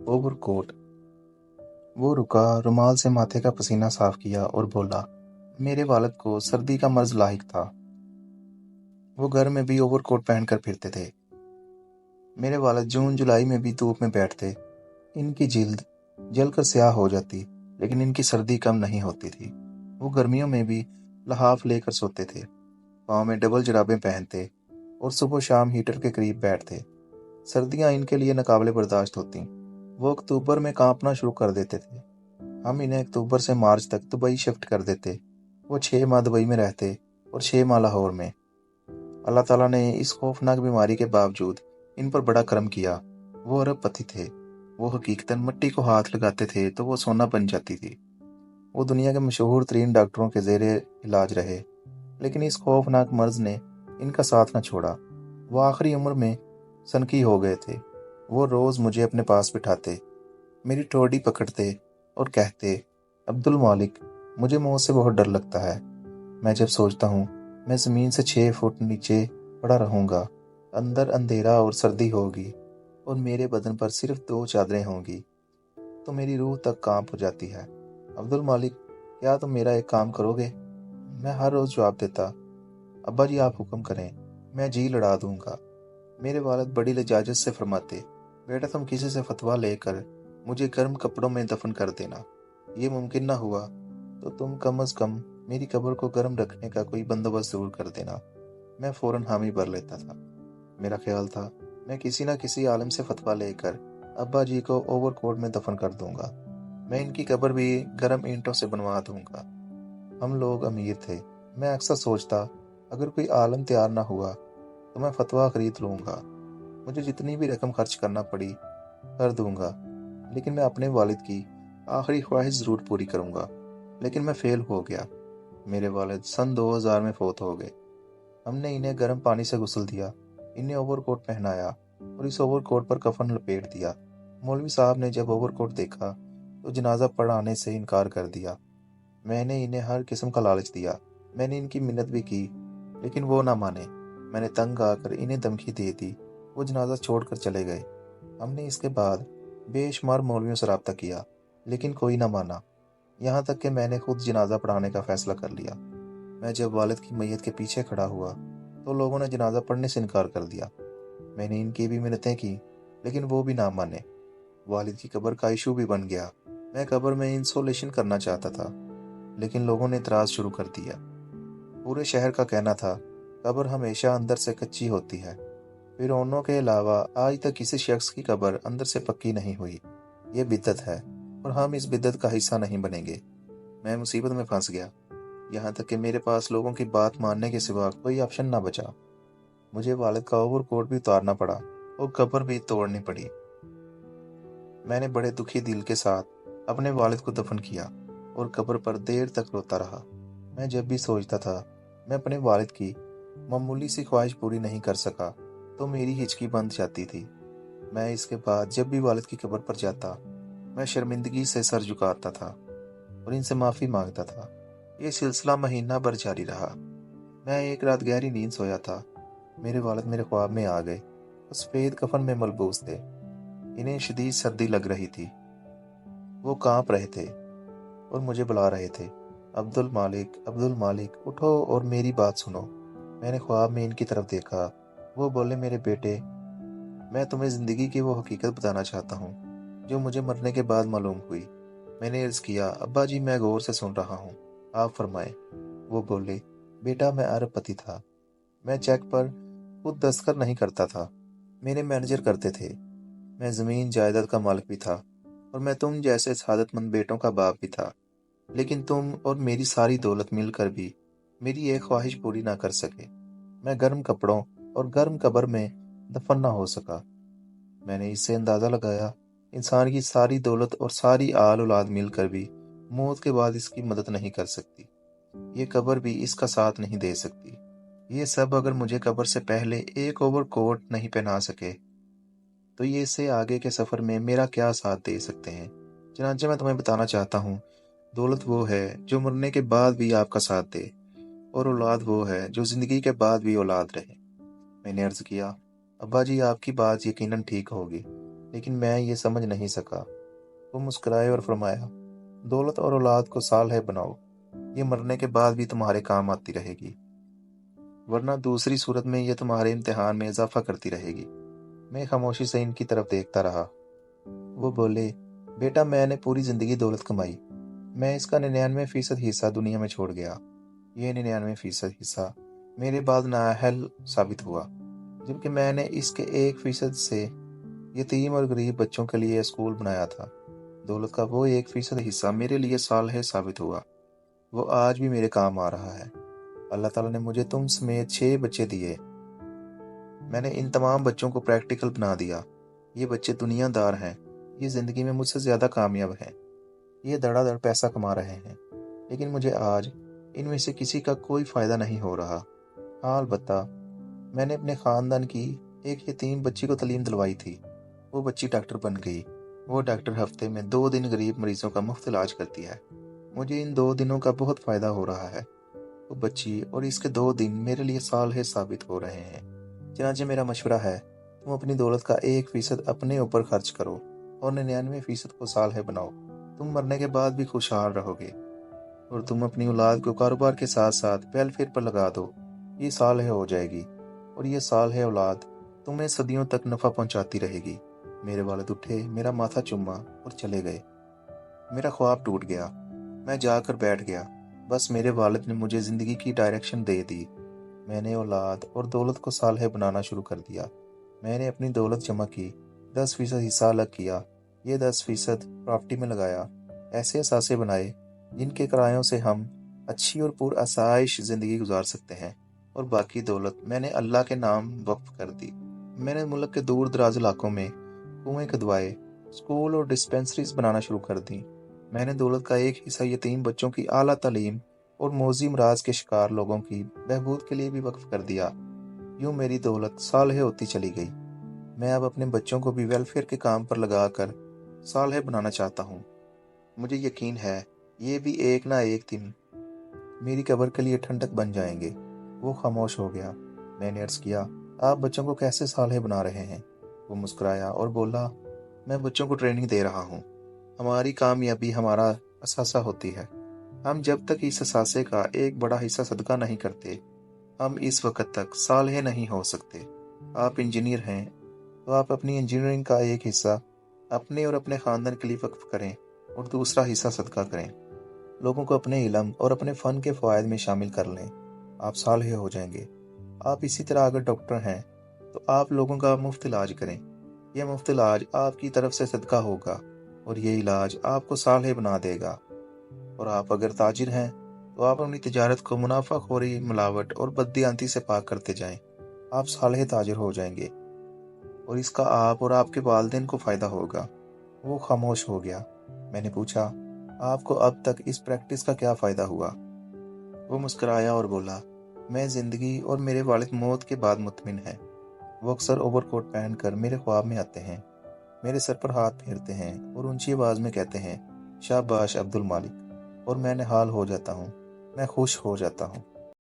Over coat. वो रुका, रुमाल से माथे का पसीना साफ किया और बोला, मेरे वालिद को सर्दी का मर्ज लाहिक था। वो घर में भी ओवर कोट पहनकर फिरते थे। मेरे वालिद जून जुलाई में भी धूप में बैठते। इनकी जिल्द जलकर स्याह हो जाती, लेकिन इनकी सर्दी कम नहीं होती थी। वो गर्मियों में भी लहाफ लेकर सोते थे, पाँव में डबल जुराबें पहनते और सुबह शाम हीटर के करीब बैठते। सर्दियां इनके लिए नाकाबिले बर्दाश्त होती। वो अक्टूबर में कांपना शुरू कर देते थे। हम इन्हें अक्टूबर से मार्च तक दुबई शिफ्ट कर देते। वो 6 माह दुबई में रहते और 6 माह लाहौर में। अल्लाह ताला ने इस खौफनाक बीमारी के बावजूद इन पर बड़ा करम किया। वो अरबपति थे। वो हकीकतन मिट्टी को हाथ लगाते थे तो वो सोना बन जाती थी। वो दुनिया के मशहूर तरीन डॉक्टरों के ज़ेरे इलाज रहे, लेकिन इस खौफनाक मर्ज ने इनका साथ न छोड़ा। वो आखिरी उम्र में सनकी हो गए थे। वो रोज़ मुझे अपने पास बिठाते, मेरी ठोड़ी पकड़ते और कहते, अब्दुल मालिक, मुझे मौत से बहुत डर लगता है। मैं जब सोचता हूँ मैं ज़मीन से 6 फुट नीचे पड़ा रहूँगा, अंदर अंधेरा और सर्दी होगी और मेरे बदन पर सिर्फ 2 चादरें होंगी, तो मेरी रूह तक कांप हो जाती है। अब्दुल मालिक, क्या तुम मेरा एक काम करोगे? मैं हर रोज़ जवाब देता, अब्बा जी आप हुक्म करें, मैं जी लड़ा दूंगा। मेरे वालिद बड़ी लजाजत से फरमाते, बेटा तुम किसी से फतवा लेकर मुझे गर्म कपड़ों में दफन कर देना। ये मुमकिन ना हुआ तो तुम कम अज़ कम मेरी कब्र को गर्म रखने का कोई बंदोबस्त जरूर कर देना। मैं फौरन हामी भर लेता था। मेरा ख्याल था मैं किसी न किसी आलिम से फतवा लेकर अब्बा जी को ओवरकोट में दफन कर दूंगा। मैं इनकी कब्र भी गर्म ईंटों से बनवा दूंगा। हम लोग अमीर थे। मैं अक्सर सोचता, अगर कोई आलम तैयार ना हुआ तो मैं फतवा खरीद लूंगा। मुझे जितनी भी रकम खर्च करना पड़ी कर दूंगा, लेकिन मैं अपने वालिद की आखिरी ख्वाहिश ज़रूर पूरी करूंगा। लेकिन मैं फेल हो गया। मेरे वालिद सन 2000 में फौत हो गए। हमने इन्हें गर्म पानी से गुस्ल दिया, इन्हें ओवरकोट पहनाया और इस ओवरकोट पर कफन लपेट दिया। मौलवी साहब ने जब ओवरकोट देखा तो जनाजा पढ़ाने से इनकार कर दिया। मैंने इन्हें हर किस्म का लालच दिया। मैंने इनकी मिन्नत भी की, लेकिन वो ना माने। मैंने तंग आकर इन्हें धमकी दे दी। वो जनाजा छोड़कर चले गए। हमने इसके बाद बेशुमार मौलवियों से रब्ता किया, लेकिन कोई ना माना। यहाँ तक कि मैंने खुद जनाजा पढ़ाने का फैसला कर लिया। मैं जब वालिद की मैयत के पीछे खड़ा हुआ तो लोगों ने जनाजा पढ़ने से इनकार कर दिया। मैंने इनकी भी मिन्नतें की, लेकिन वो भी ना माने। वालिद की कब्र का इशू भी बन गया। मैं कब्र में इंसोलेशन करना चाहता था, लेकिन लोगों ने इतराज़ शुरू कर दिया। पूरे शहर का कहना था कब्र हमेशा अंदर से कच्ची होती है। फिरौनों के अलावा आज तक किसी शख्स की कब्र अंदर से पक्की नहीं हुई। ये बिद्दत है और हम इस बिद्दत का हिस्सा नहीं बनेंगे। मैं मुसीबत में फंस गया, यहाँ तक कि मेरे पास लोगों की बात मानने के सिवा कोई ऑप्शन ना बचा। मुझे वालिद का ओवरकोट भी उतारना पड़ा और कब्र भी तोड़नी पड़ी। मैंने बड़े दुखी दिल के साथ अपने वालिद को दफन किया और कब्र पर देर तक रोता रहा। मैं जब भी सोचता था मैं अपने वालिद की मामूली सी ख्वाहिश पूरी नहीं कर सका तो मेरी हिचकी बंध जाती थी। मैं इसके बाद जब भी वालिद की कब्र पर जाता, मैं शर्मिंदगी से सर झुकाता था और इनसे माफ़ी मांगता था। ये सिलसिला महीना भर जारी रहा। मैं एक रात गहरी नींद सोया था। मेरे वालिद मेरे ख्वाब में आ गए। वो सफ़ेद कफन में मलबूस थे। इन्हें शदीद सर्दी लग रही थी। वो कांप रहे थे और मुझे बुला रहे थे, अब्दुल मालिक उठो और मेरी बात सुनो। मैंने ख्वाब में इनकी तरफ देखा। वो बोले, मेरे बेटे, मैं तुम्हें ज़िंदगी की वो हकीकत बताना चाहता हूँ जो मुझे मरने के बाद मालूम हुई। मैंने अर्ज़ किया, अब्बा जी मैं गौर से सुन रहा हूँ, आप फरमाएं। वो बोले, बेटा मैं अरबपति था। मैं चेक पर खुद दस्तखत नहीं करता था, मेरे मैनेजर करते थे। मैं ज़मीन जायदाद का मालिक भी था और मैं तुम जैसे सादतमंद बेटों का बाप भी था। लेकिन तुम और मेरी सारी दौलत मिलकर भी मेरी एक ख्वाहिश पूरी ना कर सके। मैं गर्म कपड़ों और गर्म कब्र में दफन ना हो सका। मैंने इससे अंदाज़ा लगाया, इंसान की सारी दौलत और सारी आल औलाद मिलकर भी मौत के बाद इसकी मदद नहीं कर सकती। ये कब्र भी इसका साथ नहीं दे सकती। ये सब अगर मुझे कब्र से पहले एक ओवर कोट नहीं पहना सके तो ये इससे आगे के सफ़र में मेरा क्या साथ दे सकते हैं। चनांचे मैं तुम्हें बताना चाहता हूँ, दौलत वो है जो मरने के बाद भी आपका साथ दे और औलाद वो है जो ज़िंदगी के बाद भी औलाद रहे। मैंने अर्ज़ किया, अब्बा जी आपकी बात यकीनन ठीक होगी। لیکن میں یہ سمجھ نہیں سکا۔ وہ مسکرائے اور فرمایا، دولت اور اولاد کو صالح بناؤ، یہ مرنے کے بعد بھی تمہارے کام آتی رہے گی، ورنہ دوسری صورت میں یہ تمہارے امتحان میں اضافہ کرتی رہے گی۔ میں خاموشی سے ان کی طرف دیکھتا رہا۔ وہ بولے، بیٹا میں نے پوری زندگی دولت کمائی، میں اس کا 99% حصہ دنیا میں چھوڑ گیا۔ یہ 99% حصہ میرے بعد نااہل ثابت ہوا، جبکہ میں نے اس کے 1% سے یتیم اور غریب بچوں کے لیے اسکول بنایا تھا۔ دولت کا وہ 1% حصہ میرے لیے صالح ثابت ہوا، وہ آج بھی میرے کام آ رہا ہے۔ اللہ تعالیٰ نے مجھے تم سمیت 6 بچے دیے، میں نے ان تمام بچوں کو پریکٹیکل بنا دیا۔ یہ بچے دنیا دار ہیں، یہ زندگی میں مجھ سے زیادہ کامیاب ہیں، یہ دڑا دڑ پیسہ کما رہے ہیں، لیکن مجھے آج ان میں سے کسی کا کوئی فائدہ نہیں ہو رہا۔ ہاں البتہ میں نے اپنے خاندان کی ایک یتیم بچی کو تعلیم دلوائی تھی، وہ بچی ڈاکٹر بن گئی۔ وہ ڈاکٹر ہفتے میں 2 دن غریب مریضوں کا مفت علاج کرتی ہے، مجھے ان 2 دنوں کا بہت فائدہ ہو رہا ہے۔ وہ بچی اور اس کے 2 دن میرے لیے صالح ثابت ہو رہے ہیں۔ چنانچہ میرا مشورہ ہے، تم اپنی دولت کا 1% اپنے اوپر خرچ کرو اور 99% کو صالح بناؤ، تم مرنے کے بعد بھی خوشحال رہو گے۔ اور تم اپنی اولاد کو کاروبار کے ساتھ ساتھ ویلفیئر پر لگا دو، یہ صالح ہو جائے گی، اور یہ صالح اولاد تمہیں صدیوں تک نفع پہنچاتی رہے گی۔ میرے والد اٹھے، میرا ماتھا چوما اور چلے گئے۔ میرا خواب ٹوٹ گیا، میں جا کر بیٹھ گیا۔ بس میرے والد نے مجھے زندگی کی ڈائریکشن دے دی۔ میں نے اولاد اور دولت کو صالح بنانا شروع کر دیا۔ میں نے اپنی دولت جمع کی، 10% حصہ الگ کیا، یہ 10% پراپرٹی میں لگایا، ایسے اثاثے بنائے جن کے کرایوں سے ہم اچھی اور پر آسائش زندگی گزار سکتے ہیں، اور باقی دولت میں نے اللہ کے نام وقف کر دی۔ میں نے ملک کے دور دراز علاقوں میں کنویں کھدوائے، اسکول اور ڈسپنسریز بنانا شروع کر دیں۔ میں نے دولت کا ایک حصہ یتیم بچوں کی اعلیٰ تعلیم اور موذی امراض کے شکار لوگوں کی بہبود کے لیے بھی وقف کر دیا۔ یوں میری دولت صالح ہوتی چلی گئی۔ میں اب اپنے بچوں کو بھی ویلفیئر کے کام پر لگا کر صالح بنانا چاہتا ہوں۔ مجھے یقین ہے یہ بھی ایک نہ ایک دن میری قبر کے لیے ٹھنڈک بن جائیں گے۔ وہ خاموش ہو گیا۔ میں نے عرض کیا، آپ بچوں کو کیسے صالح بنا رہے ہیں؟ وہ مسکرایا اور بولا، میں بچوں کو ٹریننگ دے رہا ہوں۔ ہماری کامیابی ہمارا اثاثہ ہوتی ہے۔ ہم جب تک اس اثاثے کا ایک بڑا حصہ صدقہ نہیں کرتے، ہم اس وقت تک صالح نہیں ہو سکتے۔ آپ انجینئر ہیں تو آپ اپنی انجینئرنگ کا ایک حصہ اپنے اور اپنے خاندان کے لیے وقف کریں اور دوسرا حصہ صدقہ کریں۔ لوگوں کو اپنے علم اور اپنے فن کے فوائد میں شامل کر لیں، آپ صالح ہو جائیں گے۔ آپ اسی طرح اگر ڈاکٹر ہیں تو آپ لوگوں کا مفت علاج کریں، یہ مفت علاج آپ کی طرف سے صدقہ ہوگا اور یہ علاج آپ کو صالح بنا دے گا۔ اور آپ اگر تاجر ہیں تو آپ اپنی تجارت کو منافع خوری، ملاوٹ اور بددیانتی سے پاک کرتے جائیں، آپ صالح تاجر ہو جائیں گے، اور اس کا آپ اور آپ کے والدین کو فائدہ ہوگا۔ وہ خاموش ہو گیا۔ میں نے پوچھا، آپ کو اب تک اس پریکٹس کا کیا فائدہ ہوا؟ وہ مسکرایا اور بولا، میں زندگی اور میرے والد موت کے بعد مطمئن ہیں۔ وہ اکثر اوور کوٹ پہن کر میرے خواب میں آتے ہیں، میرے سر پر ہاتھ پھیرتے ہیں اور اونچی آواز میں کہتے ہیں، شاباش عبد المالک، اور میں نہال ہو جاتا ہوں، میں خوش ہو جاتا ہوں۔